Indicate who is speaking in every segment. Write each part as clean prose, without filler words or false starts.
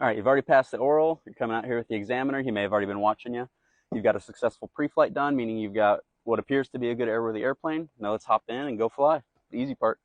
Speaker 1: All right, you've already passed the oral. You're coming out here with the examiner. He may have already been watching you. You've got a successful pre-flight done, meaning you've got what appears to be a good airworthy airplane. Now let's hop in and go fly. The easy part.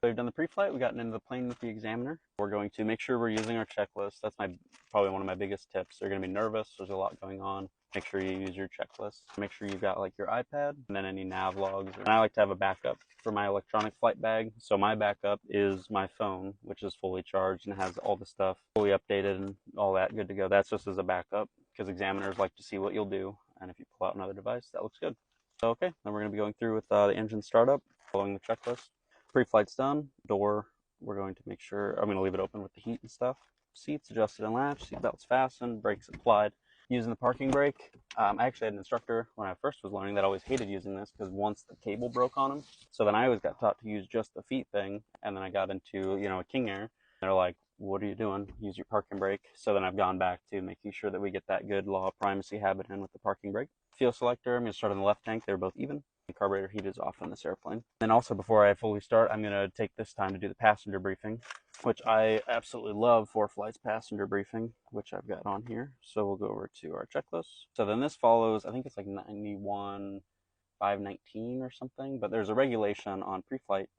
Speaker 1: So we've done the pre-flight. We've gotten into the plane with the examiner. We're going to make sure we're using our checklist. That's probably one of my biggest tips. They're going to be nervous. There's a lot going on. Make sure you use your checklist. Make sure you've got like your iPad and then any nav logs. And I like to have a backup for my electronic flight bag. So my backup is my phone, which is fully charged and has all the stuff fully updated and all that good to go. That's just as a backup because examiners like to see what you'll do. And if you pull out another device, that looks good. So, okay, then we're going to be going through with the engine startup, following the checklist. Pre-flight's done. Door, we're going to make sure, I'm going to leave it open with the heat and stuff. Seats adjusted and latched, seat belts fastened, brakes applied. Using the parking brake, I actually had an instructor when I first was learning that always hated using this because once the cable broke on him. So then I always got taught to use just the feet thing, and then I got into, a King Air. They're like, what are you doing? Use your parking brake. So then I've gone back to making sure that we get that good law of primacy habit in with the parking brake. Fuel selector, I'm going to start on the left tank. They're both even. The carburetor heat is off on this airplane. And also, before I fully start, I'm going to take this time to do the passenger briefing, which I absolutely love. For flights passenger briefing, which I've got on here. So we'll go over to our checklist. So then this follows, I think it's like 91.519 or something, but there's a regulation on pre-flight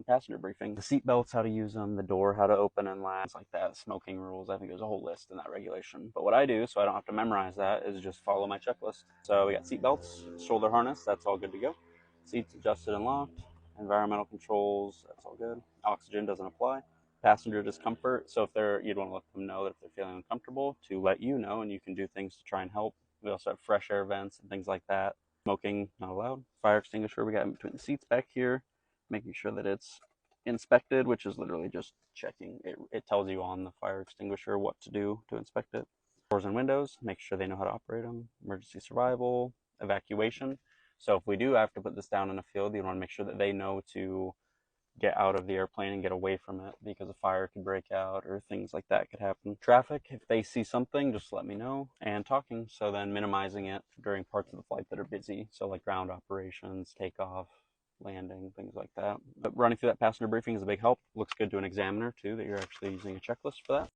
Speaker 1: passenger briefing. The seat belts, how to use them, the door, how to open and latch, like that, smoking rules. I think there's a whole list in that regulation. But what I do, so I don't have to memorize that, is just follow my checklist. So we got seat belts, shoulder harness, that's all good to go. Seats adjusted and locked. Environmental controls, that's all good. Oxygen doesn't apply. Passenger discomfort, so you'd want to let them know that if they're feeling uncomfortable, to let you know, and you can do things to try and help. We also have fresh air vents and things like that. Smoking, not allowed. Fire extinguisher, we got in between the seats back here, making sure that it's inspected, which is literally just checking. It tells you on the fire extinguisher what to do to inspect it. Doors and windows, make sure they know how to operate them. Emergency survival, evacuation. So if we do have to put this down in a field, you want to make sure that they know to get out of the airplane and get away from it because a fire could break out or things like that could happen. Traffic, if they see something, just let me know. And talking, so then minimizing it during parts of the flight that are busy. So like ground operations, takeoff, landing, things like that. But running through that passenger briefing is a big help. Looks good to an examiner too, that you're actually using a checklist for that.